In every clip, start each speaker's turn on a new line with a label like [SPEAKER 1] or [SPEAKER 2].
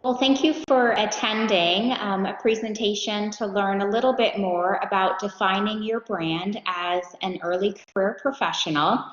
[SPEAKER 1] Well, thank you for attending a presentation to learn a little bit more about defining your brand as an early career professional.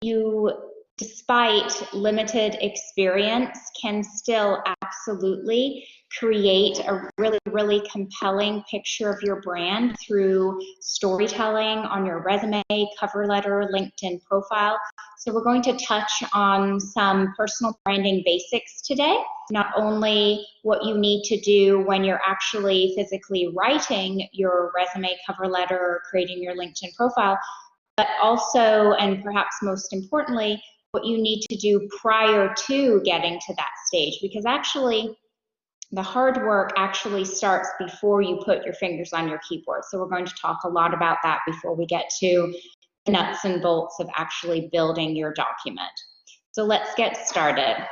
[SPEAKER 1] You, despite limited experience, can still absolutely create a really compelling picture of your brand through storytelling on your resume, cover letter, LinkedIn profile. So we're going to touch on some personal branding basics today, not only what you need to do when you're actually physically writing your resume, cover letter, or creating your LinkedIn profile, but also, and perhaps most importantly, what you need to do prior to getting to that stage, because actually the hard work actually starts before you put your fingers on your keyboard. So we're going to talk a lot about that before we get to the nuts and bolts of actually building your document. So let's get started.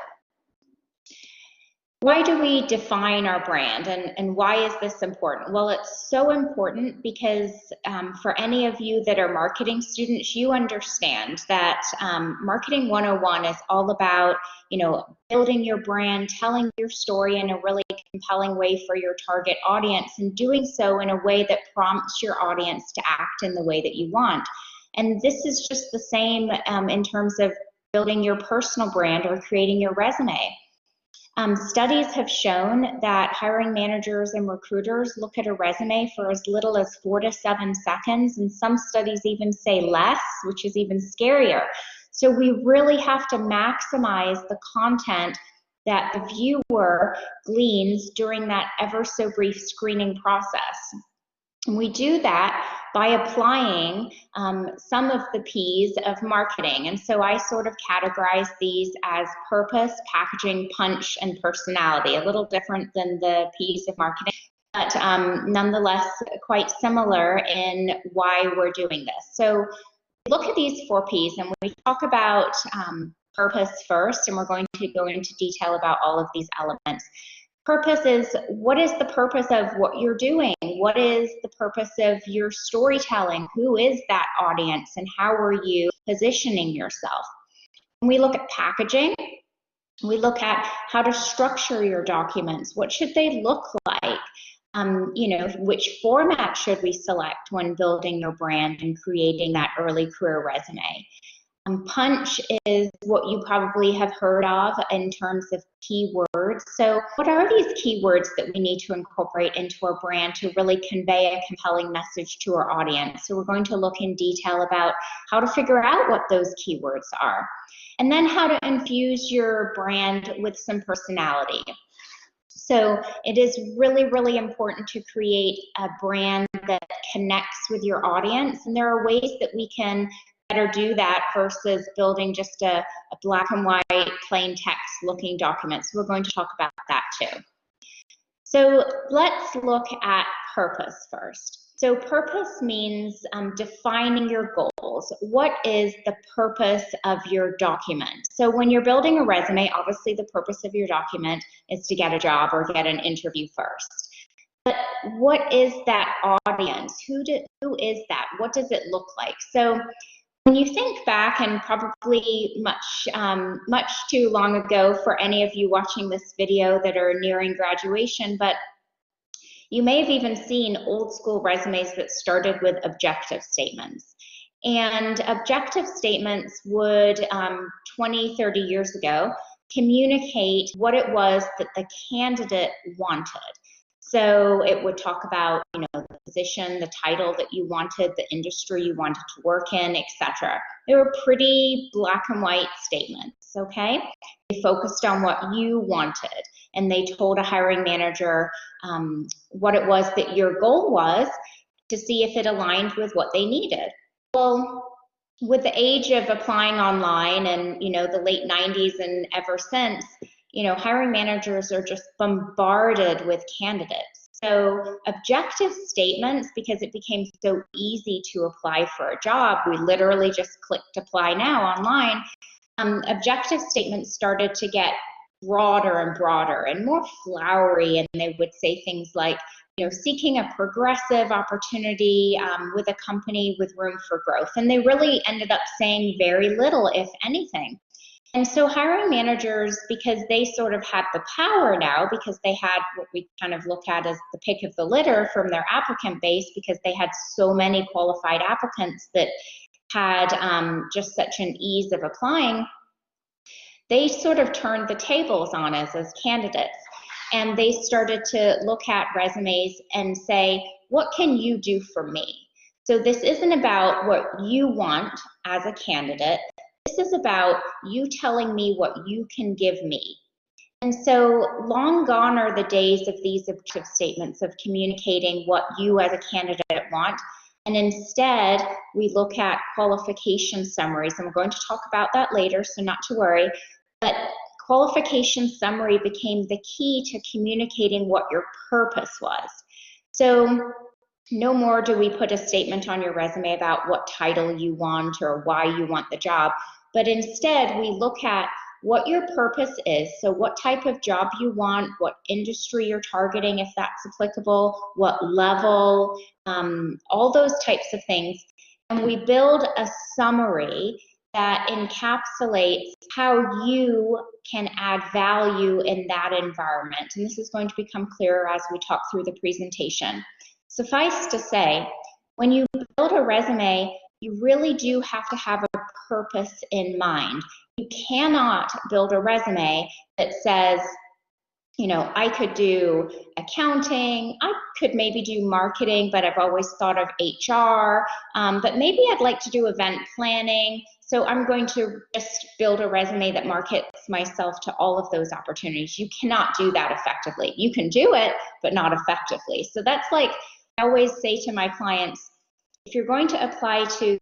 [SPEAKER 1] Why do we define our brand, and why is this important? Well, it's so important because for any of you that are marketing students, you understand that Marketing 101 is all about, building your brand, telling your story in a really compelling way for your target audience, and doing so in a way that prompts your audience to act in the way that you want. And this is just the same in terms of building your personal brand or creating your resume. Studies have shown that hiring managers and recruiters look at a resume for as little as 4 to 7 seconds, and some studies even say less, which is even scarier. So we really have to maximize the content that the viewer gleans during that ever so brief screening process. And we do that by applying some of the P's of marketing. And so I sort of categorize these as purpose, packaging, punch, and personality. A little different than the P's of marketing, but nonetheless quite similar in why we're doing this. So look at these 4 P's, and we talk about purpose first, and we're going to go into detail about all of these elements. Purpose is, what is the purpose of what you're doing? What is the purpose of your storytelling? Who is that audience, and how are you positioning yourself? When we look at packaging, we look at how to structure your documents. What should they look like? Which format should we select when building your brand and creating that early career resume? Punch is what you probably have heard of in terms of keywords. So what are these keywords that we need to incorporate into our brand to really convey a compelling message to our audience? So we're going to look in detail about how to figure out what those keywords are, and then how to infuse your brand with some personality. So it is really important to create a brand that connects with your audience, and there are ways that we can better do that versus building just a black and white plain text looking document. So we're going to talk about that too. So let's look at purpose first. So purpose means defining your goals. What is the purpose of your document? So when you're building a resume, obviously the purpose of your document is to get a job or get an interview first. But what is that audience? Who is that? What does it look like? So when you think back, and probably much too long ago for any of you watching this video that are nearing graduation, but you may have even seen old school resumes that started with objective statements. And objective statements would, 20, 30 years ago, communicate what it was that the candidate wanted. So it would talk about, the position, the title that you wanted, the industry you wanted to work in, etc. They were pretty black and white statements, okay? They focused on what you wanted, and they told a hiring manager what it was that your goal was to see if it aligned with what they needed. Well, with the age of applying online and, the late 90s and ever since, hiring managers are just bombarded with candidates. So objective statements, because it became so easy to apply for a job, we literally just clicked apply now online. Objective statements started to get broader and broader and more flowery, and they would say things like, seeking a progressive opportunity with a company with room for growth. And they really ended up saying very little, if anything. And so hiring managers, because they sort of had the power now, because they had what we kind of look at as the pick of the litter from their applicant base, because they had so many qualified applicants that had just such an ease of applying, they sort of turned the tables on us as candidates. And they started to look at resumes and say, what can you do for me? So this isn't about what you want as a candidate. This is about you telling me what you can give me. And so long gone are the days of these objective statements of communicating what you as a candidate want. And instead, we look at qualification summaries, and we're going to talk about that later, so not to worry. But qualification summary became the key to communicating what your purpose was. So no more do we put a statement on your resume about what title you want or why you want the job, but instead we look at what your purpose is. So what type of job you want, what industry you're targeting if that's applicable, what level, all those types of things. And we build a summary that encapsulates how you can add value in that environment. And this is going to become clearer as we talk through the presentation. Suffice to say, when you build a resume, you really do have to have a purpose in mind. You cannot build a resume that says, you know, I could do accounting, I could maybe do marketing, but I've always thought of HR, but maybe I'd like to do event planning, so I'm going to just build a resume that markets myself to all of those opportunities. You cannot do that effectively. You can do it, but not effectively. So that's like, I always say to my clients, if you're going to apply to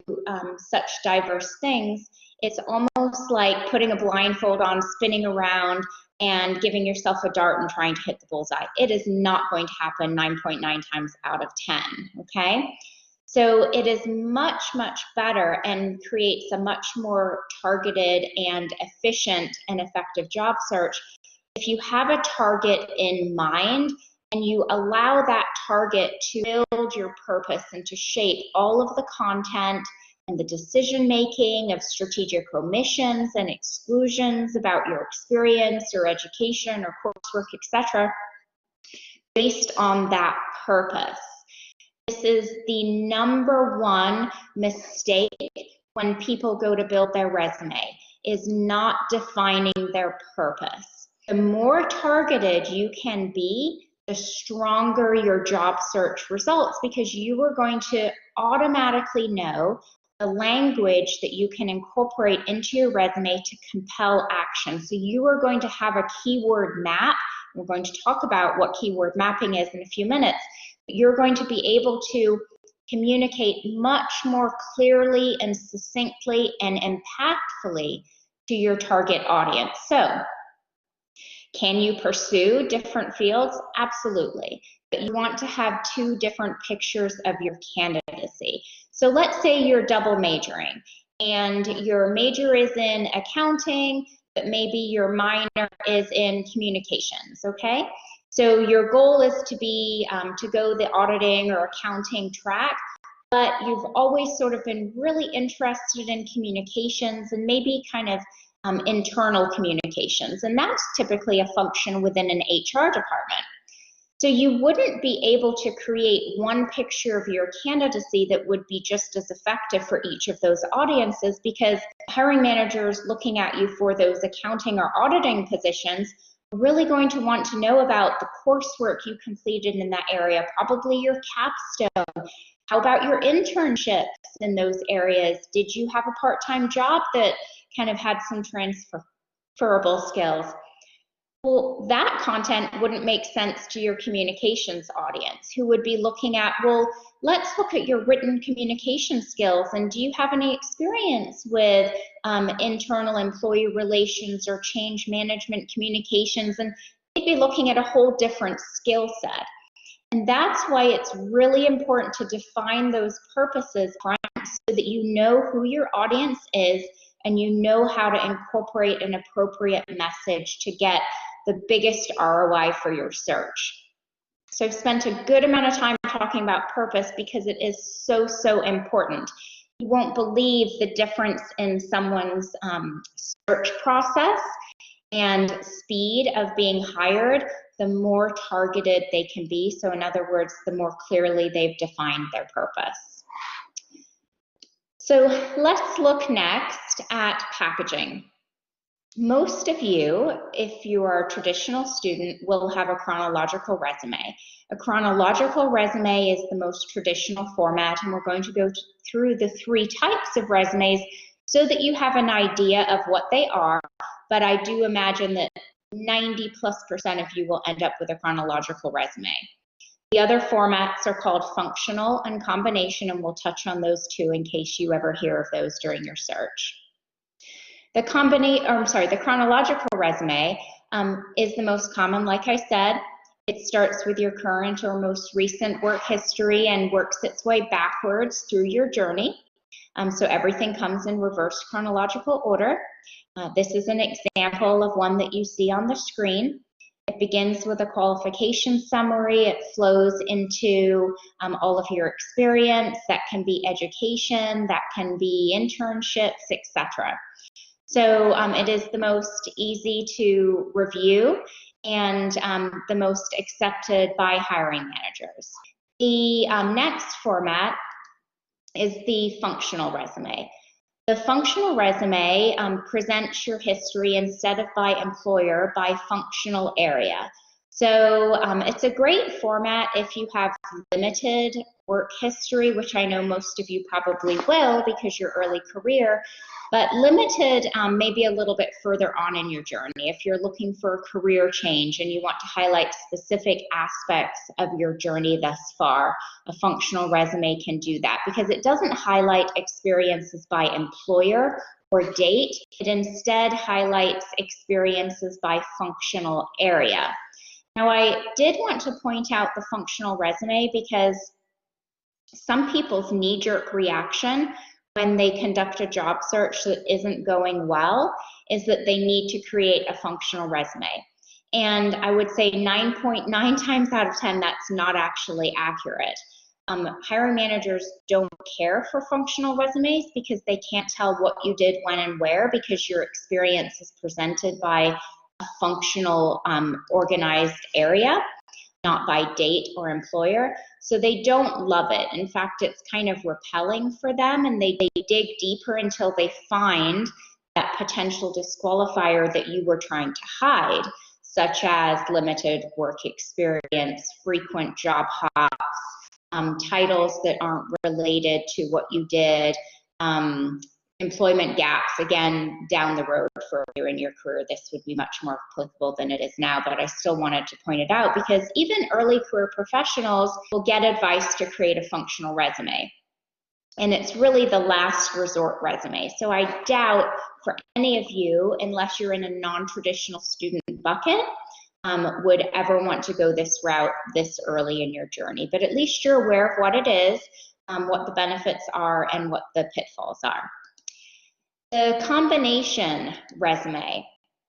[SPEAKER 1] such diverse things, it's almost like putting a blindfold on, spinning around, and giving yourself a dart and trying to hit the bullseye. It is not going to happen 9.9 times out of 10, okay? So it is much, much better and creates a much more targeted and efficient and effective job search if you have a target in mind and you allow that target to build your purpose and to shape all of the content and the decision making of strategic omissions and exclusions about your experience or education or coursework, etc., based on that purpose. This is the number one mistake when people go to build their resume, is not defining their purpose. The more targeted you can be, the stronger your job search results, because you are going to automatically know the language that you can incorporate into your resume to compel action. So you are going to have a keyword map. We're going to talk about what keyword mapping is in a few minutes. But you're going to be able to communicate much more clearly and succinctly and impactfully to your target audience. So, can you pursue different fields? Absolutely. But you want to have two different pictures of your candidacy. So let's say you're double majoring and your major is in accounting, but maybe your minor is in communications, okay? So your goal is to be, to go the auditing or accounting track, but you've always sort of been really interested in communications and maybe kind of internal communications, and that's typically a function within an HR department. So you wouldn't be able to create one picture of your candidacy that would be just as effective for each of those audiences, because hiring managers looking at you for those accounting or auditing positions are really going to want to know about the coursework you completed in that area, probably your capstone. How about your internships in those areas? Did you have a part-time job that kind of had some transferable skills? Well, that content wouldn't make sense to your communications audience, who would be looking at, well, let's look at your written communication skills, and do you have any experience with internal employee relations or change management communications? And they'd be looking at a whole different skill set. And that's why it's really important to define those purposes so that you know who your audience is and you know how to incorporate an appropriate message to get the biggest ROI for your search. So I've spent a good amount of time talking about purpose because it is so, so important. You won't believe the difference in someone's search process and speed of being hired, the more targeted they can be. So in other words, the more clearly they've defined their purpose. So let's look next at packaging. Most of you, if you are a traditional student, will have a chronological resume. A chronological resume is the most traditional format, and we're going to go through the 3 types of resumes so that you have an idea of what they are, but I do imagine that 90+% of you will end up with a chronological resume. The other formats are called functional and combination, and we'll touch on those 2 in case you ever hear of those during your search. The chronological resume is the most common, like I said. It starts with your current or most recent work history and works its way backwards through your journey. So everything comes in reverse chronological order. This is an example of one that you see on the screen. It begins with a qualification summary. It flows into all of your experience. That can be education, that can be internships, etc. So it is the most easy to review and the most accepted by hiring managers. The next format is the functional resume. The functional resume presents your history instead of by employer, by functional area. So it's a great format if you have limited work history, which I know most of you probably will because you're early career, but limited maybe a little bit further on in your journey. If you're looking for a career change and you want to highlight specific aspects of your journey thus far, a functional resume can do that because it doesn't highlight experiences by employer or date. It instead highlights experiences by functional area. Now, I did want to point out the functional resume because some people's knee-jerk reaction when they conduct a job search that isn't going well is that they need to create a functional resume. And I would say 9.9 times out of 10, that's not actually accurate. Hiring managers don't care for functional resumes because they can't tell what you did, when, and where because your experience is presented by a functional organized area, not by date or employer. So they don't love it. In fact, it's kind of repelling for them, and they dig deeper until they find that potential disqualifier that you were trying to hide, such as limited work experience, frequent job hops, titles that aren't related to what you did, employment gaps. Again, down the road further in your career, this would be much more applicable than it is now, but I still wanted to point it out because even early career professionals will get advice to create a functional resume. And it's really the last resort resume. So I doubt for any of you, unless you're in a non-traditional student bucket, would ever want to go this route this early in your journey. But at least you're aware of what it is, what the benefits are, and what the pitfalls are. The combination resume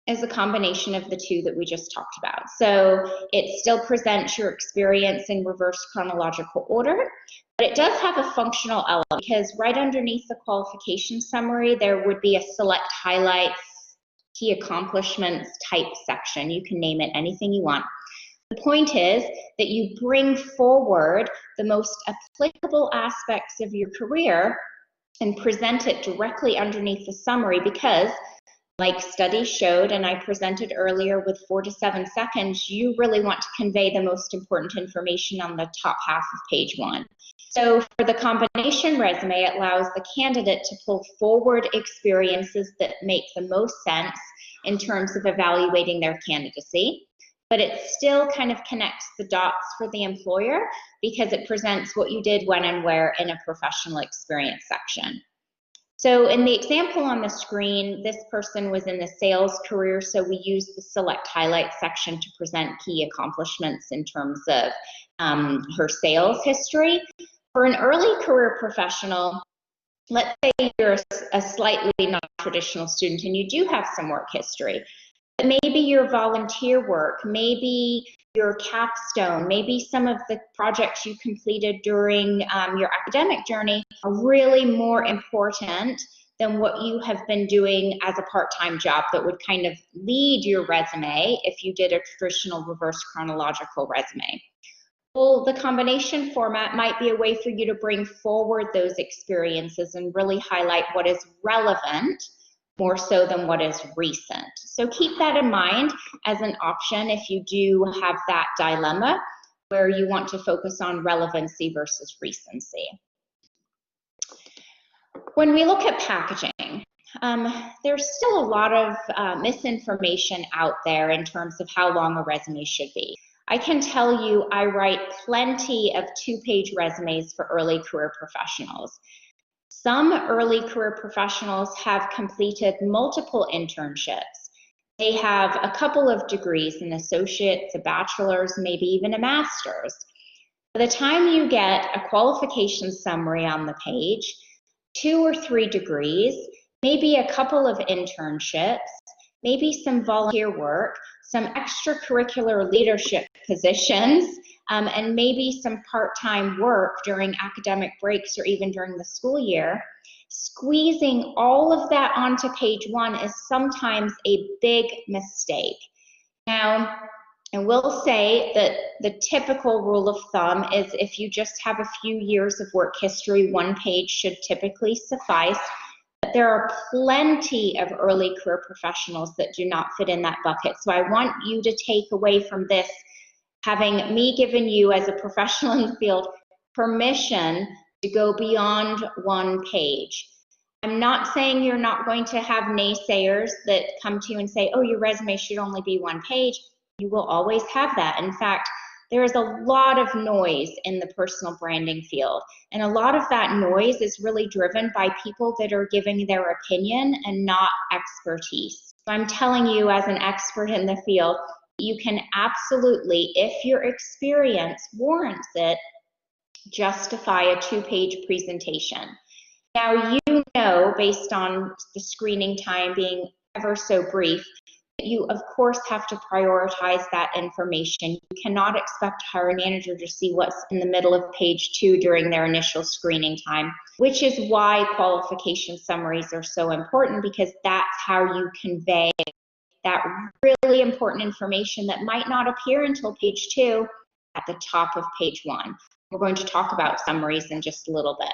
[SPEAKER 1] is a combination of the 2 that we just talked about. So it still presents your experience in reverse chronological order, but it does have a functional element because right underneath the qualification summary, there would be a select highlights, key accomplishments type section. You can name it anything you want. The point is that you bring forward the most applicable aspects of your career and present it directly underneath the summary because, like studies showed, and I presented earlier with 4 to 7 seconds, you really want to convey the most important information on the top half of page 1. So for the combination resume, it allows the candidate to pull forward experiences that make the most sense in terms of evaluating their candidacy, but it still kind of connects the dots for the employer because it presents what you did, when, and where in a professional experience section. So in the example on the screen, this person was in the sales career, so we used the select highlights section to present key accomplishments in terms of her sales history. For an early career professional, let's say you're a slightly non-traditional student and you do have some work history. Maybe your volunteer work, maybe your capstone, maybe some of the projects you completed during your academic journey are really more important than what you have been doing as a part-time job that would kind of lead your resume if you did a traditional reverse chronological resume. Well, the combination format might be a way for you to bring forward those experiences and really highlight what is relevant more so than what is recent. So keep that in mind as an option if you do have that dilemma where you want to focus on relevancy versus recency. When we look at packaging, there's still a lot of misinformation out there in terms of how long a resume should be. I can tell you I write plenty of 2-page resumes for early career professionals. Some early career professionals have completed multiple internships. They have a couple of degrees, an associate's, a bachelor's, maybe even a master's. By the time you get a qualification summary on the page, 2 or 3 degrees, maybe a couple of internships, maybe some volunteer work, some extracurricular leadership positions, and maybe some part-time work during academic breaks or even during the school year, squeezing all of that onto page 1 is sometimes a big mistake. Now, I will say that the typical rule of thumb is if you just have a few years of work history, 1 page should typically suffice. But there are plenty of early career professionals that do not fit in that bucket. So I want you to take away from this, having me given you as a professional in the field permission to go beyond 1 page. I'm not saying you're not going to have naysayers that come to you and say, oh, your resume should only be 1 page. You will always have that. In fact, there is a lot of noise in the personal branding field, and a lot of that noise is really driven by people that are giving their opinion and not expertise. So I'm telling you as an expert in the field, you can absolutely, if your experience warrants it, justify a 2-page presentation. Now, you know, based on the screening time being ever so brief, you of course have to prioritize that information. You cannot expect a hiring manager to see what's in the middle of page 2 during their initial screening time, which is why qualification summaries are so important, because that's how you convey that really important information that might not appear until page 2 at the top of page 1. We're going to talk about summaries in just a little bit.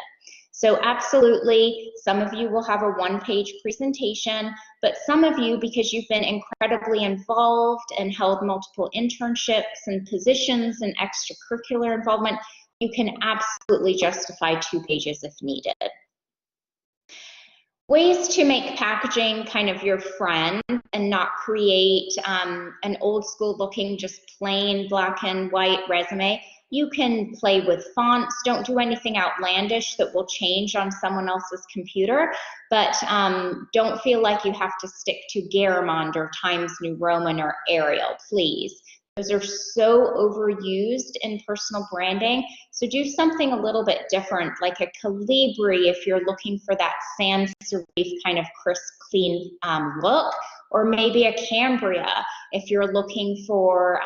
[SPEAKER 1] So absolutely, some of you will have a 1-page presentation, but some of you, because you've been incredibly involved and held multiple internships and positions and extracurricular involvement, you can absolutely justify 2 pages if needed. Ways to make packaging kind of your friend and not create an old school looking, just plain black and white resume. You can play with fonts. Don't do anything outlandish that will change on someone else's computer, but don't feel like you have to stick to Garamond or Times New Roman or Arial, please. Those are so overused in personal branding. So do something a little bit different, like a Calibri if you're looking for that sans serif kind of crisp, clean look, or maybe a Cambria if you're looking for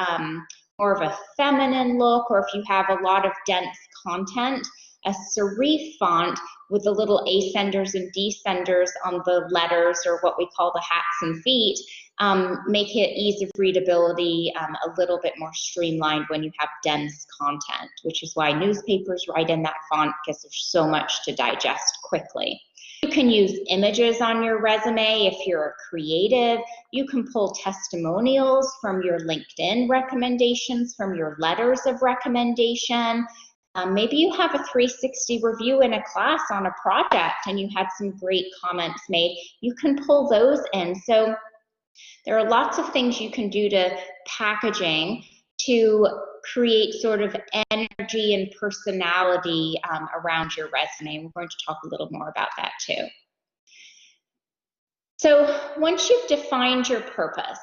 [SPEAKER 1] more of a feminine look, or if you have a lot of dense content. A serif font with the little ascenders and descenders on the letters, or what we call the hats and feet, make it ease of readability a little bit more streamlined when you have dense content, which is why newspapers write in that font, because there's so much to digest quickly. You can use images on your resume if you're a creative. You can pull testimonials from your LinkedIn recommendations, from your letters of recommendation. Maybe you have a 360 review in a class on a project and you had some great comments made. You can pull those in. So there are lots of things you can do to packaging to create sort of energy and personality around your resume. We're going to talk a little more about that too. So once you've defined your purpose,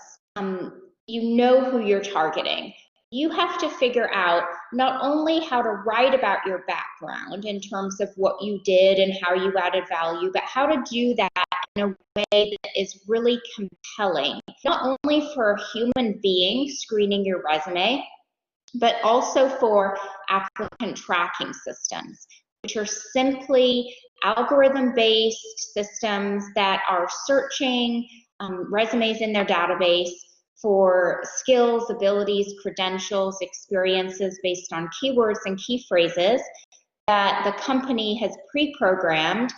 [SPEAKER 1] you know who you're targeting. You have to figure out not only how to write about your background in terms of what you did and how you added value, but how to do that in a way that is really compelling, not only for a human being screening your resume, but also for applicant tracking systems, which are simply algorithm-based systems that are searching resumes in their database for skills, abilities, credentials, experiences based on keywords and key phrases that the company has pre-programmed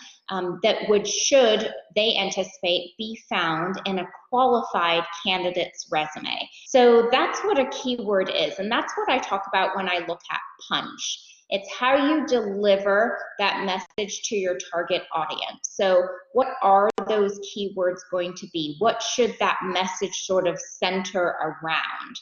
[SPEAKER 1] that should they anticipate, be found in a qualified candidate's resume. So that's what a keyword is, and that's what I talk about when I look at punch. It's how you deliver that message to your target audience. So what are those keywords going to be? What should that message sort of center around?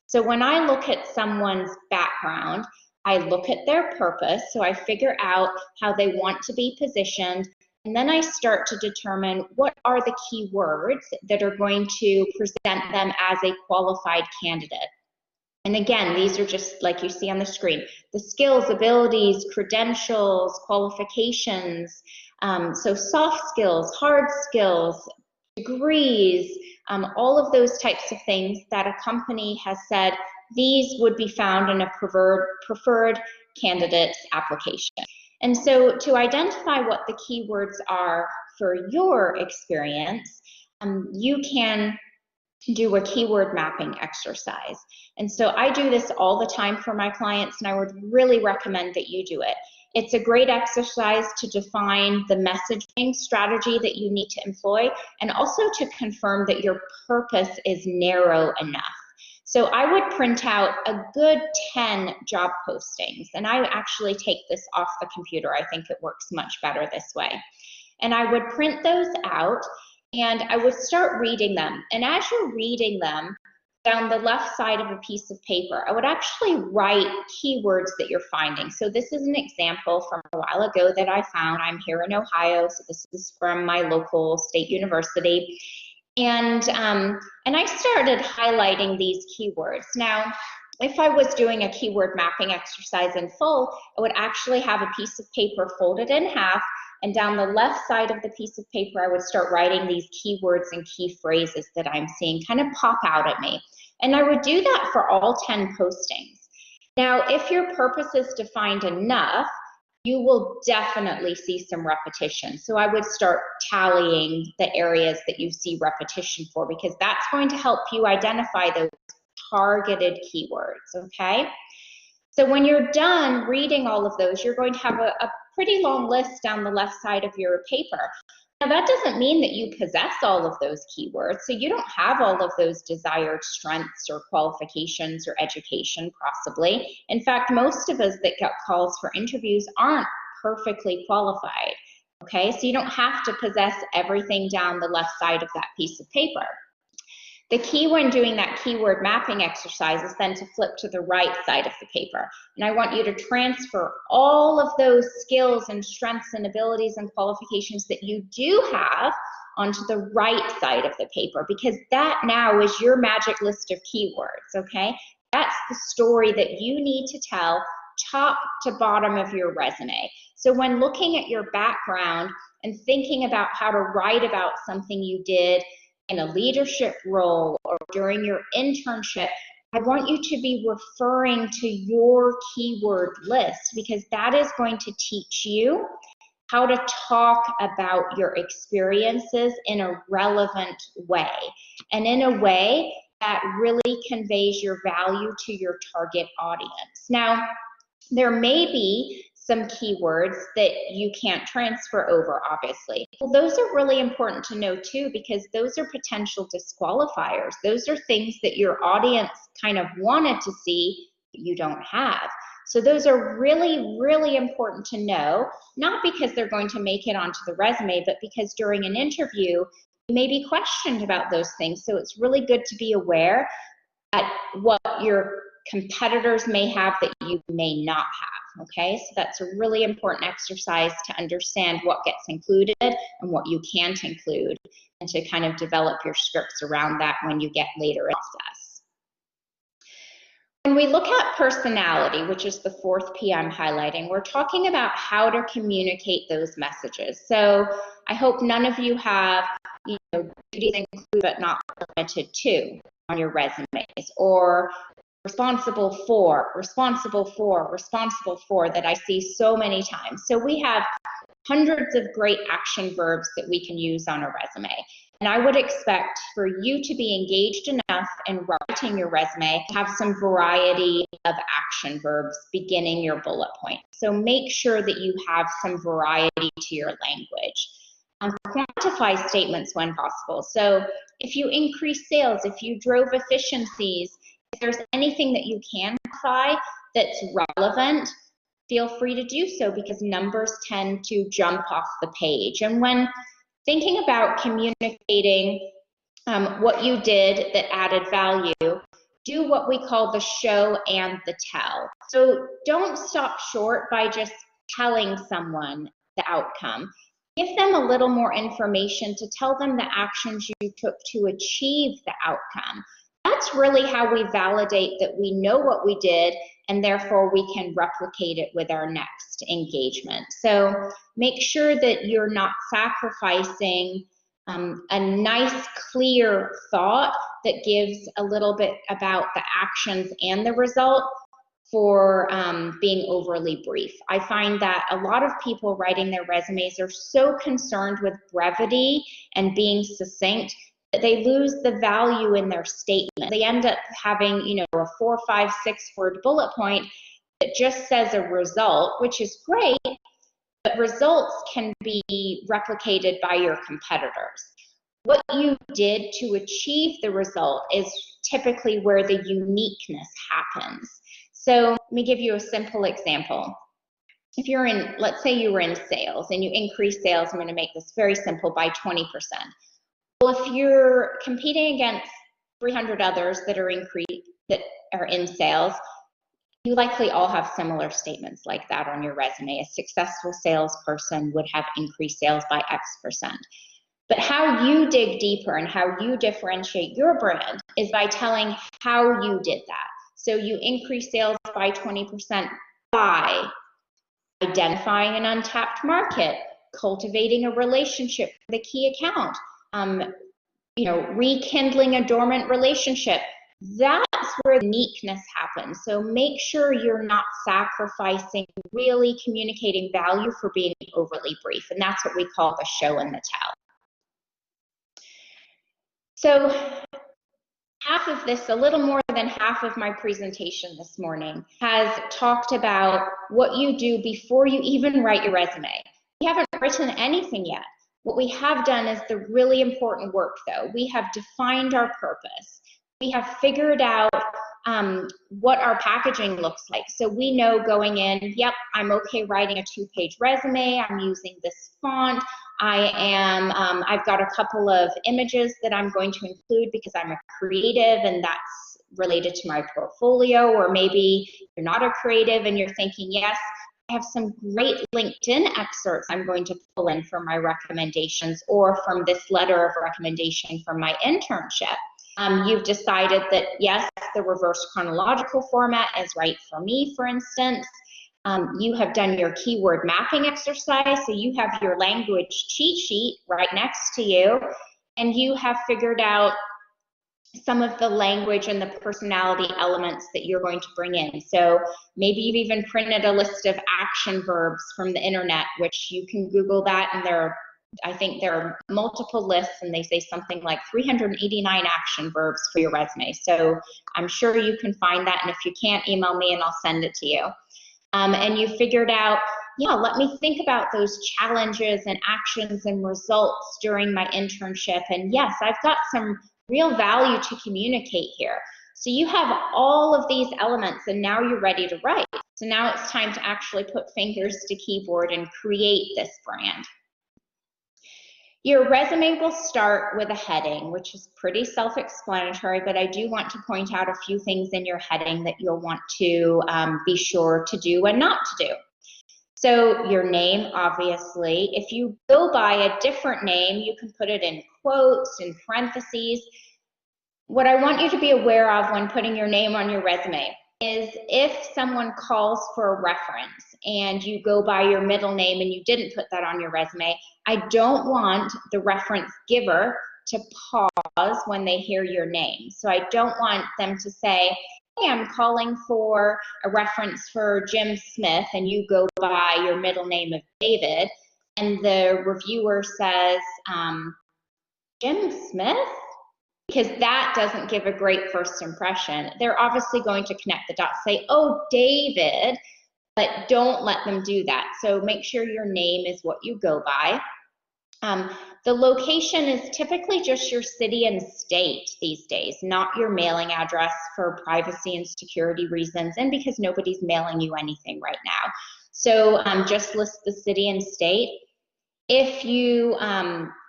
[SPEAKER 1] So when I look at someone's background, I look at their purpose, so I figure out how they want to be positioned, and then I start to determine what are the keywords that are going to present them as a qualified candidate. And again, these are just like you see on the screen, the skills, abilities, credentials, qualifications, so soft skills, hard skills, degrees, all of those types of things that a company has said these would be found in a preferred candidate's application. And so to identify what the keywords are for your experience, you can do a keyword mapping exercise. And so I do this all the time for my clients, and I would really recommend that you do it. It's a great exercise to define the messaging strategy that you need to employ, and also to confirm that your purpose is narrow enough. So I would print out a good 10 job postings, and I actually take this off the computer. I think it works much better this way. And I would print those out, and I would start reading them. And as you're reading them, down the left side of a piece of paper, I would actually write keywords that you're finding. So this is an example from a while ago that I found. I'm here in Ohio, so this is from my local state university. And I started highlighting these keywords. Now, if I was doing a keyword mapping exercise in full, I would actually have a piece of paper folded in half, and down the left side of the piece of paper, I would start writing these keywords and key phrases that I'm seeing kind of pop out at me. And I would do that for all 10 postings. Now, if your purpose is defined enough, you will definitely see some repetition. So I would start tallying the areas that you see repetition for, because that's going to help you identify those targeted keywords, okay? So when you're done reading all of those, you're going to have a pretty long list down the left side of your paper. Now that doesn't mean that you possess all of those keywords, so you don't have all of those desired strengths or qualifications or education possibly. In fact, most of us that get calls for interviews aren't perfectly qualified, okay? So you don't have to possess everything down the left side of that piece of paper. The key when doing that keyword mapping exercise is then to flip to the right side of the paper. And I want you to transfer all of those skills and strengths and abilities and qualifications that you do have onto the right side of the paper, because that now is your magic list of keywords, okay? That's the story that you need to tell top to bottom of your resume. So when looking at your background and thinking about how to write about something you did in a leadership role or during your internship, I want you to be referring to your keyword list, because that is going to teach you how to talk about your experiences in a relevant way, and in a way that really conveys your value to your target audience. Now, there may be some keywords that you can't transfer over, obviously. Well, those are really important to know too, because those are potential disqualifiers. Those are things that your audience kind of wanted to see that you don't have. So those are really, really important to know, not because they're going to make it onto the resume, but because during an interview, you may be questioned about those things. So it's really good to be aware at what your competitors may have that you may not have, okay? So that's a really important exercise to understand what gets included and what you can't include, and to kind of develop your scripts around that when you get later in the process. When we look at personality, which is the fourth P I'm highlighting, we're talking about how to communicate those messages. So I hope none of you have, duties included but not limited to on your resumes, or responsible for that I see so many times. So we have hundreds of great action verbs that we can use on a resume. And I would expect for you to be engaged enough in writing your resume to have some variety of action verbs beginning your bullet point. So make sure that you have some variety to your language. Quantify statements when possible. So if you increase sales, if you drove efficiencies, if there's anything that you can quantify that's relevant, feel free to do so, because numbers tend to jump off the page. And when thinking about communicating what you did that added value, do what we call the show and the tell. So don't stop short by just telling someone the outcome. Give them a little more information to tell them the actions you took to achieve the outcome. That's really how we validate that we know what we did, and therefore we can replicate it with our next engagement. So make sure that you're not sacrificing a nice, clear thought that gives a little bit about the actions and the result for being overly brief. I find that a lot of people writing their resumes are so concerned with brevity and being succinct that they lose the value in their statement. They end up having, a 4, 5, 6 word bullet point that just says a result, which is great, but results can be replicated by your competitors. What you did to achieve the result is typically where the uniqueness happens. So let me give you a simple example. If you're in, let's say you were in sales and you increase sales, I'm going to make this very simple, by 20%. Well, if you're competing against 300 others that are in sales, you likely all have similar statements like that on your resume. A successful salesperson would have increased sales by X%. But how you dig deeper and how you differentiate your brand is by telling how you did that. So you increase sales by 20% by identifying an untapped market, cultivating a relationship with a key account, rekindling a dormant relationship. That's where uniqueness happens. So make sure you're not sacrificing really communicating value for being overly brief. And that's what we call the show and the tell. So half of this, a little more than half of my presentation this morning, has talked about what you do before you even write your resume. We haven't written anything yet. What we have done is the really important work, though. We have defined our purpose. We have figured out what our packaging looks like. So we know going in, yep, I'm okay writing a 2-page resume. I'm using this font. I've got a couple of images that I'm going to include because I'm a creative and that's related to my portfolio. Or maybe you're not a creative and you're thinking, yes, I have some great LinkedIn excerpts I'm going to pull in from my recommendations or from this letter of recommendation from my internship. You've decided that, yes, the reverse chronological format is right for me, for instance. You have done your keyword mapping exercise, so you have your language cheat sheet right next to you, and you have figured out some of the language and the personality elements that you're going to bring in. So maybe you've even printed a list of action verbs from the internet, which you can Google that, and I think there are multiple lists, and they say something like 389 action verbs for your resume. So I'm sure you can find that, and if you can't, email me and I'll send it to you. And you figured out, yeah, let me think about those challenges and actions and results during my internship. And yes, I've got some real value to communicate here. So you have all of these elements, and now you're ready to write. So now it's time to actually put fingers to keyboard and create this brand. Your resume will start with a heading, which is pretty self-explanatory, but I do want to point out a few things in your heading that you'll want to be sure to do and not to do. So your name, obviously. If you go by a different name, you can put it in quotes, in parentheses. What I want you to be aware of when putting your name on your resume, is if someone calls for a reference and you go by your middle name and you didn't put that on your resume, I don't want the reference giver to pause when they hear your name. So I don't want them to say, hey, I'm calling for a reference for Jim Smith, and you go by your middle name of David, and the reviewer says, Jim Smith? Because that doesn't give a great first impression. They're obviously going to connect the dots, say, oh, David, but don't let them do that. So make sure your name is what you go by. The location is typically just your city and state these days, not your mailing address for privacy and security reasons, and because nobody's mailing you anything right now. So just list the city and state. If you,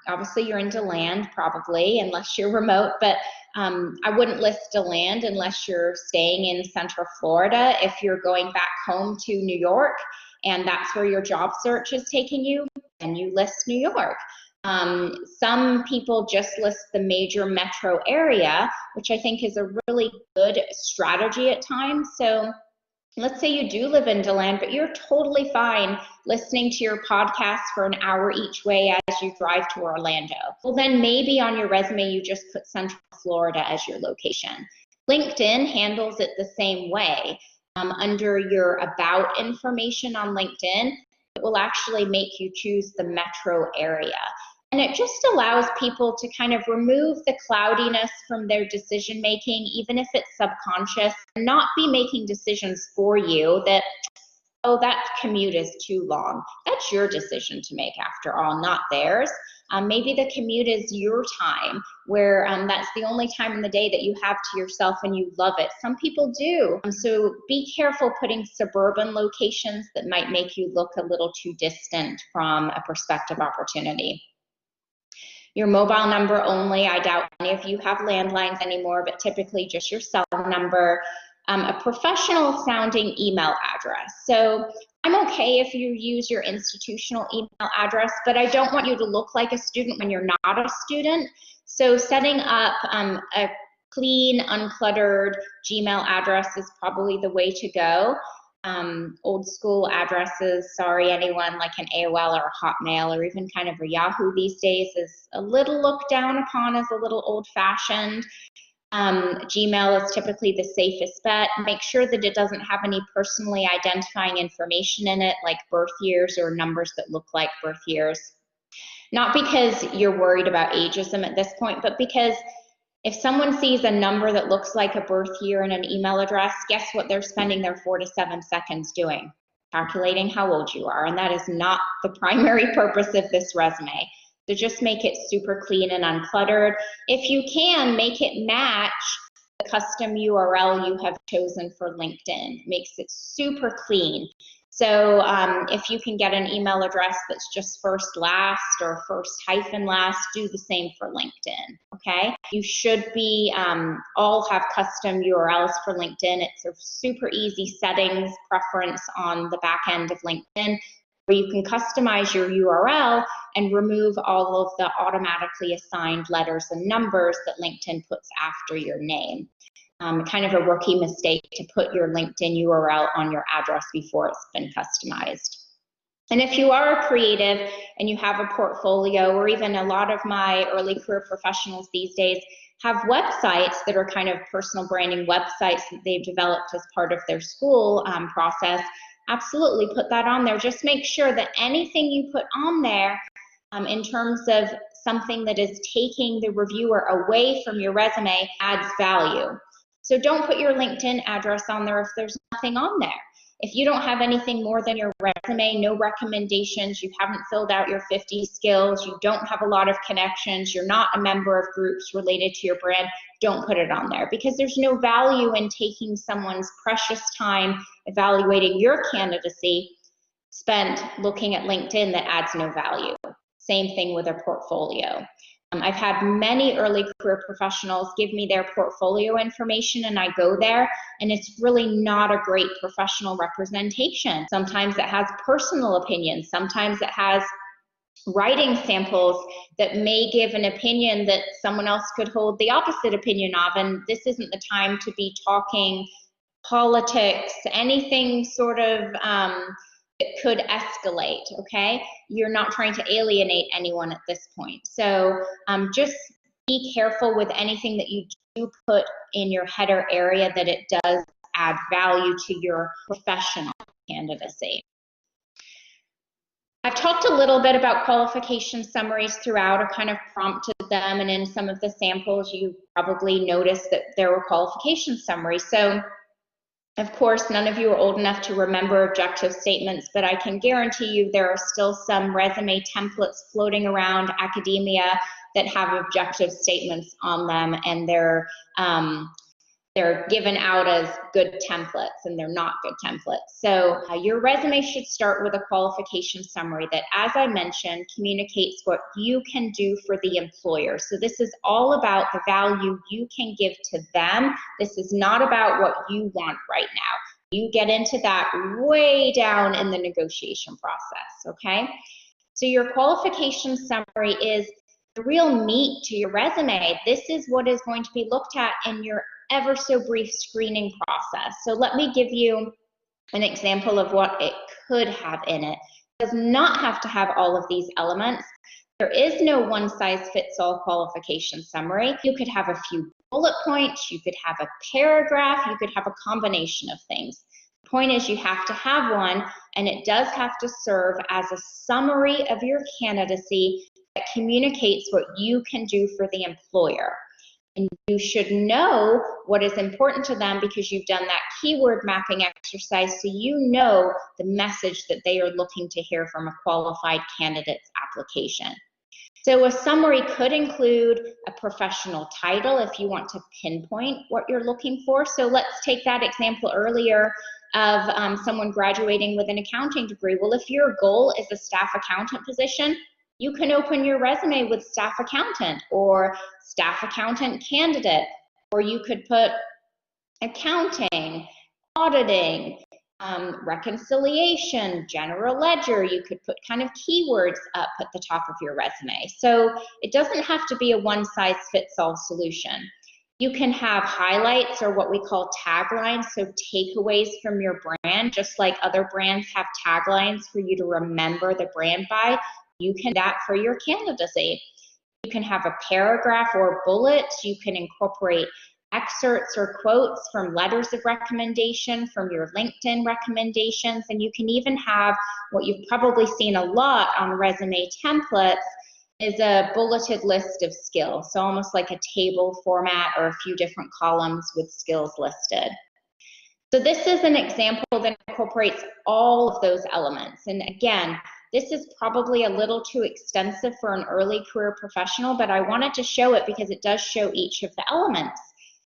[SPEAKER 1] obviously you're in DeLand probably, unless you're remote, but I wouldn't list DeLand unless you're staying in Central Florida. If you're going back home to New York and that's where your job search is taking you, then you list New York. Some people just list the major metro area, which I think is a really good strategy at times. So let's say you do live in DeLand, but you're totally fine listening to your podcast for an hour each way as you drive to Orlando. Well, then maybe on your resume, you just put Central Florida as your location. LinkedIn handles it the same way. Under your about information on LinkedIn, it will actually make you choose the metro area. And it just allows people to kind of remove the cloudiness from their decision making, even if it's subconscious, and not be making decisions for you that, oh, that commute is too long. That's your decision to make after all, not theirs. Maybe the commute is your time, where that's the only time in the day that you have to yourself and you love it. Some people do. So be careful putting suburban locations that might make you look a little too distant from a prospective opportunity. Your mobile number only. I doubt any of you have landlines anymore, but typically just your cell number. A professional sounding email address. So I'm okay if you use your institutional email address, but I don't want you to look like a student when you're not a student. So setting up a clean, uncluttered Gmail address is probably the way to go. Old school addresses, sorry anyone like an AOL or a Hotmail or even kind of a Yahoo these days is a little looked down upon as a little old-fashioned. Gmail is typically the safest bet. Make sure that it doesn't have any personally identifying information in it, like birth years or numbers that look like birth years. Not because you're worried about ageism at this point, but because if someone sees a number that looks like a birth year and an email address, guess what they're spending their 4 to 7 seconds doing? Calculating how old you are, and that is not the primary purpose of this resume. So just make it super clean and uncluttered. If you can, make it match the custom URL you have chosen for LinkedIn. It makes it super clean. So if you can get an email address that's just first last or first hyphen last, do the same for LinkedIn, okay? You should be, all have custom URLs for LinkedIn. It's a super easy settings preference on the back end of LinkedIn where you can customize your URL and remove all of the automatically assigned letters and numbers that LinkedIn puts after your name. Kind of a rookie mistake to put your LinkedIn URL on your address before it's been customized. And if you are a creative and you have a portfolio, or even a lot of my early career professionals these days have websites that are kind of personal branding websites that they've developed as part of their school process, absolutely put that on there. Just make sure that anything you put on there in terms of something that is taking the reviewer away from your resume adds value. So don't put your LinkedIn address on there if there's nothing on there. If you don't have anything more than your resume, no recommendations, you haven't filled out your 50 skills, you don't have a lot of connections, you're not a member of groups related to your brand, don't put it on there, because there's no value in taking someone's precious time evaluating your candidacy spent looking at LinkedIn that adds no value. Same thing with a portfolio. I've had many early career professionals give me their portfolio information and I go there and it's really not a great professional representation. Sometimes it has personal opinions. Sometimes it has writing samples that may give an opinion that someone else could hold the opposite opinion of, and this isn't the time to be talking politics, anything sort of that could escalate, okay? You're not trying to alienate anyone at this point. So just be careful with anything that you do put in your header area, that it does add value to your professional candidacy. I've talked a little bit about qualification summaries throughout. I kind of prompted them, and in some of the samples you probably noticed that there were qualification summaries. So of course, none of you are old enough to remember objective statements, but I can guarantee you there are still some resume templates floating around academia that have objective statements on them, and they're given out as good templates, and they're not good templates. So your resume should start with a qualification summary that, as I mentioned, communicates what you can do for the employer. So this is all about the value you can give to them. This is not about what you want right now. You get into that way down in the negotiation process, okay? So your qualification summary is the real meat to your resume. This is what is going to be looked at in your ever so brief screening process. So let me give you an example of what it could have in it. It does not have to have all of these elements. There is no one-size-fits-all qualification summary. You could have a few bullet points, you could have a paragraph, you could have a combination of things. The point is, you have to have one, and it does have to serve as a summary of your candidacy that communicates what you can do for the employer. And you should know what is important to them because you've done that keyword mapping exercise, so you know the message that they are looking to hear from a qualified candidate's application. So a summary could include a professional title if you want to pinpoint what you're looking for. So let's take that example earlier of someone graduating with an accounting degree. Well, if your goal is a staff accountant position, you can open your resume with staff accountant or staff accountant candidate, or you could put accounting, auditing, reconciliation, general ledger. You could put kind of keywords up at the top of your resume. So it doesn't have to be a one-size-fits-all solution. You can have highlights, or what we call taglines, so takeaways from your brand, just like other brands have taglines for you to remember the brand by. You can do that for your candidacy. You can have a paragraph or bullets. You can incorporate excerpts or quotes from letters of recommendation, from your LinkedIn recommendations, and you can even have what you've probably seen a lot on resume templates is a bulleted list of skills, so almost like a table format or a few different columns with skills listed. So this is an example that incorporates all of those elements, and again, this is probably a little too extensive for an early career professional, but I wanted to show it because it does show each of the elements.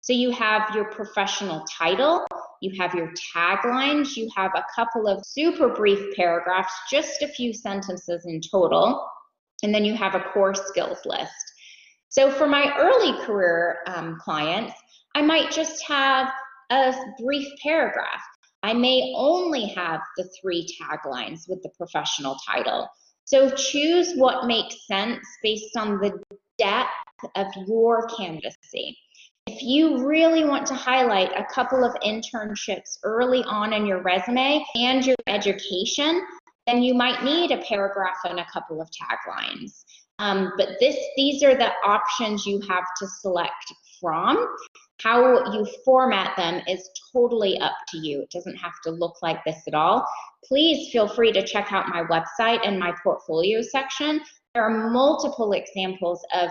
[SPEAKER 1] So you have your professional title, you have your taglines, you have a couple of super brief paragraphs, just a few sentences in total, and then you have a core skills list. So for my early career clients, I might just have a brief paragraph. I may only have the 3 taglines with the professional title. So choose what makes sense based on the depth of your candidacy. If you really want to highlight a couple of internships early on in your resume and your education, then you might need a paragraph and a couple of taglines. But these are the options you have to select from. How you format them is totally up to you. It doesn't have to look like this at all. Please feel free to check out my website and my portfolio section. There are multiple examples of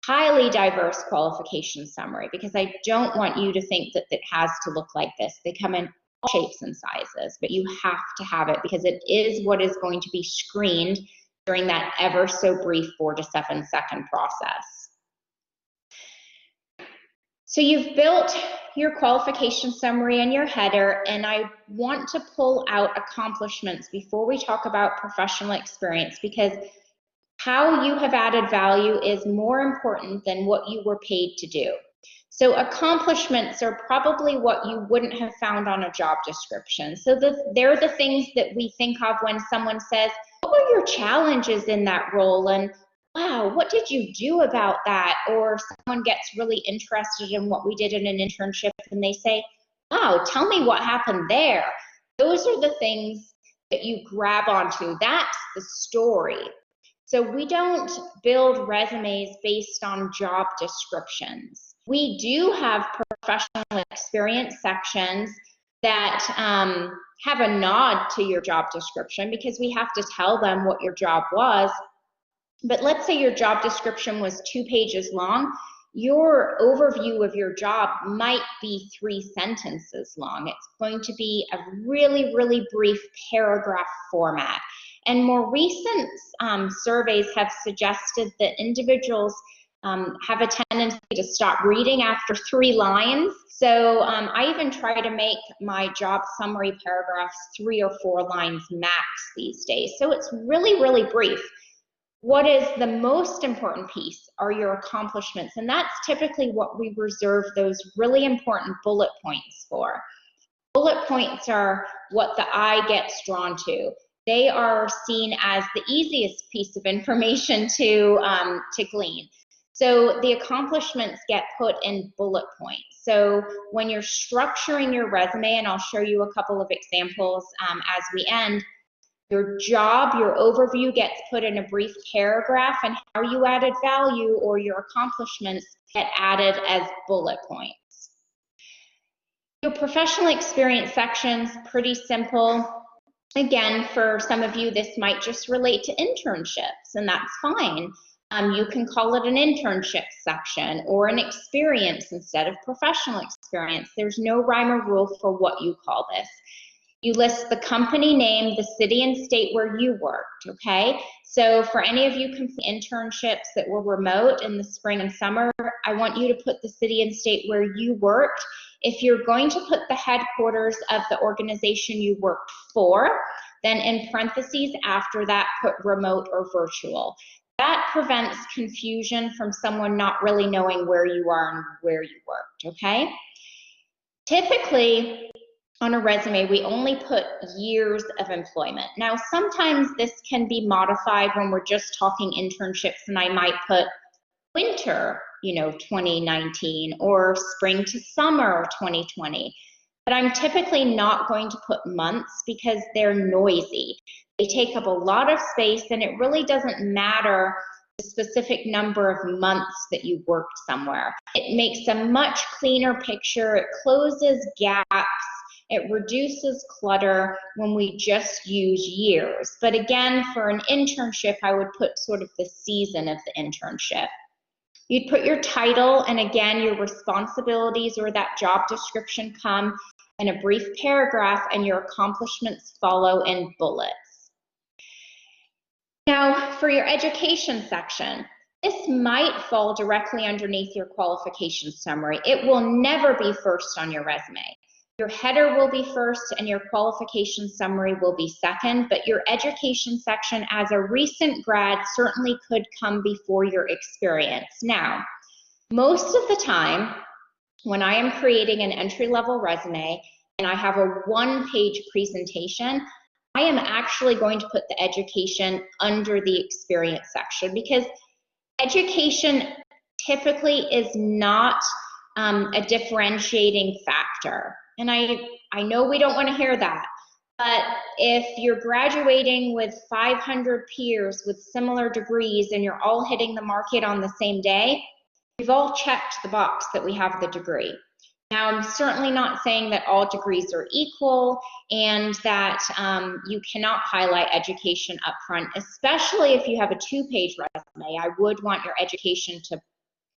[SPEAKER 1] highly diverse qualification summary because I don't want you to think that it has to look like this. They come in all shapes and sizes, but you have to have it because it is what is going to be screened during that ever so brief 4 to 7 second process. So you've built your qualification summary and your header, and I want to pull out accomplishments before we talk about professional experience, because how you have added value is more important than what you were paid to do. So accomplishments are probably what you wouldn't have found on a job description. So they're the things that we think of when someone says, what were your challenges in that role? And wow, what did you do about that? Or someone gets really interested in what we did in an internship and they say, wow, tell me what happened there. Those are the things that you grab onto. That's the story. So we don't build resumes based on job descriptions. We do have professional experience sections that have a nod to your job description because we have to tell them what your job was. But let's say your job description was 2 pages long. Your overview of your job might be 3 sentences long. It's going to be a really, really brief paragraph format. And more recent surveys have suggested that individuals have a tendency to stop reading after 3 lines. So I even try to make my job summary paragraphs 3 or 4 lines max these days. So it's really, really brief. What is the most important piece are your accomplishments, and that's typically what we reserve those really important bullet points for. Bullet points are what the eye gets drawn to. They are seen as the easiest piece of information to glean. So the accomplishments get put in bullet points. So when you're structuring your resume, and I'll show you a couple of examples as we end, your job, your overview gets put in a brief paragraph, and how you added value or your accomplishments get added as bullet points. Your professional experience section's pretty simple. Again, for some of you, this might just relate to internships, and that's fine. You can call it an internship section or an experience instead of professional experience. There's no rhyme or rule for what you call this. You list the company name, the city and state where you worked, okay? So for any of you complete internships that were remote in the spring and summer, I want you to put the city and state where you worked. If you're going to put the headquarters of the organization you worked for, then in parentheses after that, put remote or virtual. That prevents confusion from someone not really knowing where you are and where you worked, okay? Typically, on a resume, we only put years of employment. Now, sometimes this can be modified when we're just talking internships, and I might put winter, 2019, or spring to summer 2020. But I'm typically not going to put months because they're noisy. They take up a lot of space, and it really doesn't matter the specific number of months that you worked somewhere. It makes a much cleaner picture. It closes gaps. It reduces clutter when we just use years. But again, for an internship, I would put sort of the season of the internship. You'd put your title, and again, your responsibilities or that job description come in a brief paragraph, and your accomplishments follow in bullets. Now, for your education section, this might fall directly underneath your qualification summary. It will never be first on your resume. Your header will be first and your qualification summary will be second, but your education section as a recent grad certainly could come before your experience. Now, most of the time, when I am creating an entry-level resume and I have a 1-page presentation, I am actually going to put the education under the experience section because education typically is not a differentiating factor. And I know we don't want to hear that, but if you're graduating with 500 peers with similar degrees and you're all hitting the market on the same day, we've all checked the box that we have the degree. Now, I'm certainly not saying that all degrees are equal and that you cannot highlight education up front, especially if you have a 2-page resume. I would want your education to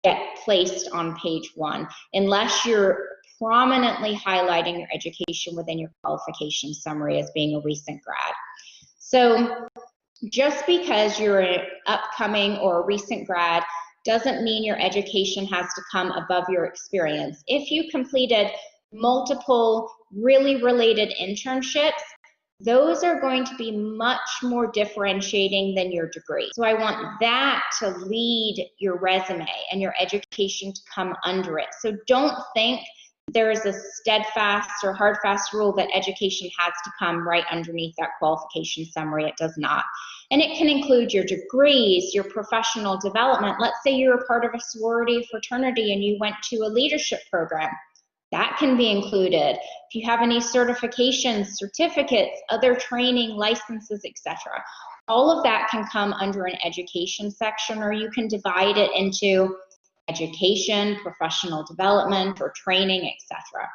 [SPEAKER 1] get placed on page 1, unless you're prominently highlighting your education within your qualification summary as being a recent grad. So just because you're an upcoming or a recent grad doesn't mean your education has to come above your experience. If you completed multiple really related internships, those are going to be much more differentiating than your degree. So I want that to lead your resume and your education to come under it. So don't think there is a steadfast or hard fast rule that education has to come right underneath that qualification summary. It does not. And it can include your degrees, your professional development. Let's say you're a part of a sorority fraternity and you went to a leadership program. that can be included. If you have any certifications, certificates, other training, licenses, etc. All of that can come under an education section, or you can divide it into education, professional development, or training, etc.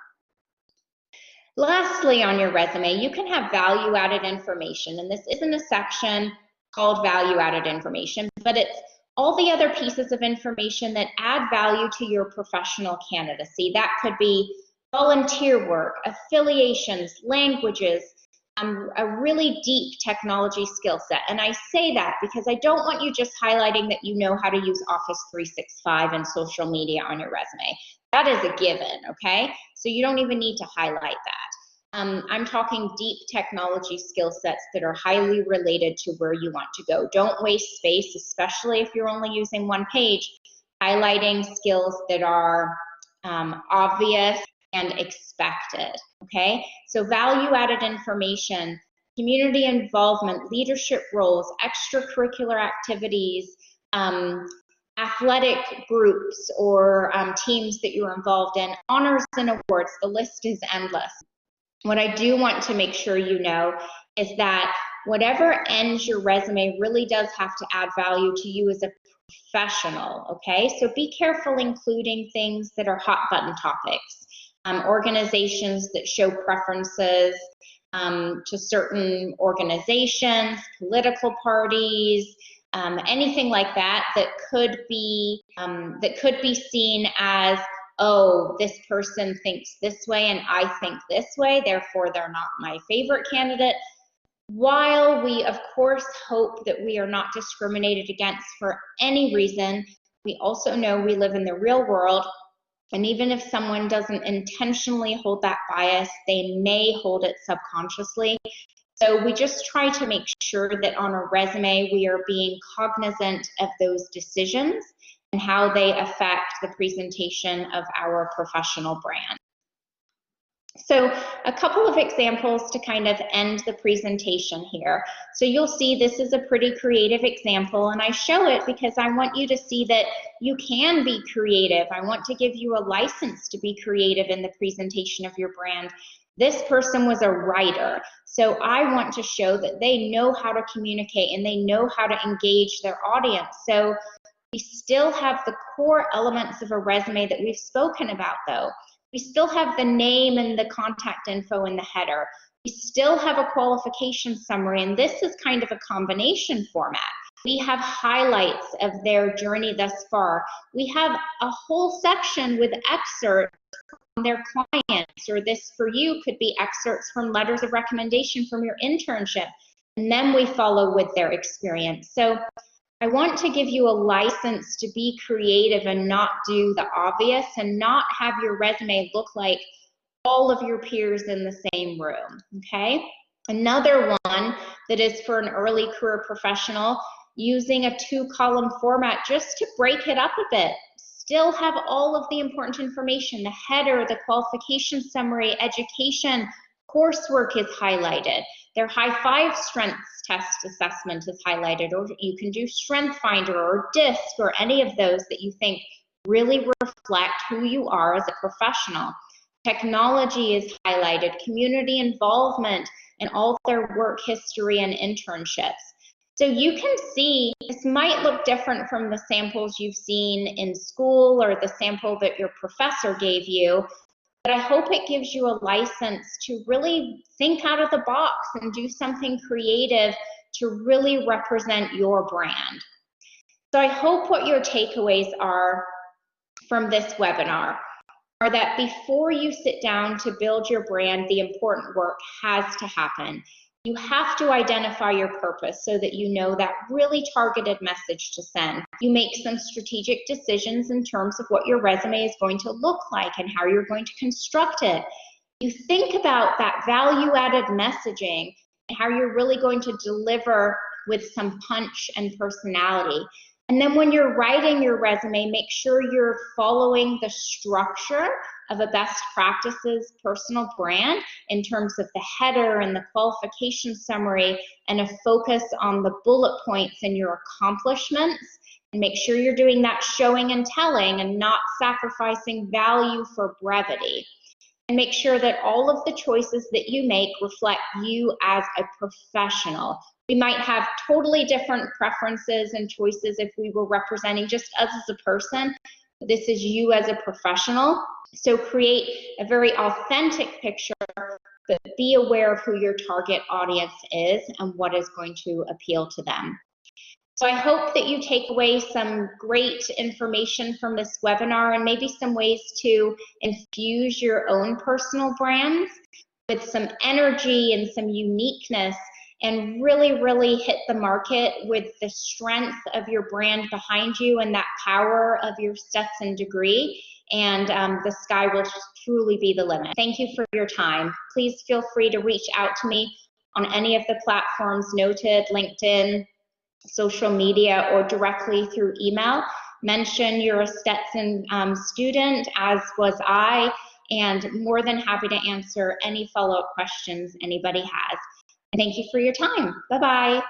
[SPEAKER 1] Lastly, on your resume, you can have value-added information, and this isn't a section called value-added information, but it's all the other pieces of information that add value to your professional candidacy. That could be volunteer work, affiliations, languages, a really deep technology skill set. And I say that because I don't want you just highlighting that you know how to use Office 365 and social media on your resume. That is a given, okay? So you don't even need to highlight that. I'm talking deep technology skill sets that are highly related to where you want to go. Don't waste space, especially if you're only using one page, highlighting skills that are obvious and expected, okay? So value-added information, community involvement, leadership roles, extracurricular activities, athletic groups or teams that you're involved in, honors and awards, the list is endless. What I do want to make sure you know is that whatever ends your resume really does have to add value to you as a professional, okay? So be careful including things that are hot button topics. Organizations that show preferences to certain organizations, political parties, anything like that that could be seen as, oh, this person thinks this way and I think this way, therefore they're not my favorite candidate. While we of course hope that we are not discriminated against for any reason, we also know we live in the real world. And even if someone doesn't intentionally hold that bias, they may hold it subconsciously. So we just try to make sure that on a resume, we are being cognizant of those decisions and how they affect the presentation of our professional brand. So a couple of examples to kind of end the presentation here. So you'll see this is a pretty creative example, and I show it because I want you to see that you can be creative. I want to give you a license to be creative in the presentation of your brand. This person was a writer, so I want to show that they know how to communicate and they know how to engage their audience. So we still have the core elements of a resume that we've spoken about though. We still have the name and the contact info in the header. We still have a qualification summary, and this is kind of a combination format. We have highlights of their journey thus far. We have a whole section with excerpts from their clients, or this for you could be excerpts from letters of recommendation from your internship, and then we follow with their experience. So I want to give you a license to be creative and not do the obvious and not have your resume look like all of your peers in the same room, okay? Another one that is for an early career professional, using a 2-column format just to break it up a bit. Still have all of the important information, the header, the qualification summary, education, coursework is highlighted. Their high 5 strengths test assessment is highlighted, or you can do Strength Finder or DISC or any of those that you think really reflect who you are as a professional. Technology is highlighted, community involvement, and all their work history and internships. So you can see this might look different from the samples you've seen in school or the sample that your professor gave you, but I hope it gives you a license to really think out of the box and do something creative to really represent your brand. So I hope what your takeaways are from this webinar are that before you sit down to build your brand, the important work has to happen. You have to identify your purpose so that you know that really targeted message to send. You make some strategic decisions in terms of what your resume is going to look like and how you're going to construct it. You think about that value-added messaging and how you're really going to deliver with some punch and personality. And then when you're writing your resume, make sure you're following the structure of a best practices personal brand in terms of the header and the qualification summary, and a focus on the bullet points and your accomplishments. And make sure you're doing that showing and telling and not sacrificing value for brevity. and make sure that all of the choices that you make reflect you as a professional. We might have totally different preferences and choices if we were representing just us as a person. This is you as a professional. So create a very authentic picture, but be aware of who your target audience is and what is going to appeal to them. So I hope that you take away some great information from this webinar and maybe some ways to infuse your own personal brands with some energy and some uniqueness, and really hit the market with the strength of your brand behind you and that power of your Stetson degree, and the sky will truly be the limit. Thank you for your time. Please feel free to reach out to me on any of the platforms noted, LinkedIn, social media, or directly through email. Mention you're a Stetson student, as was I, and more than happy to answer any follow-up questions anybody has. Thank you for your time. Bye-bye.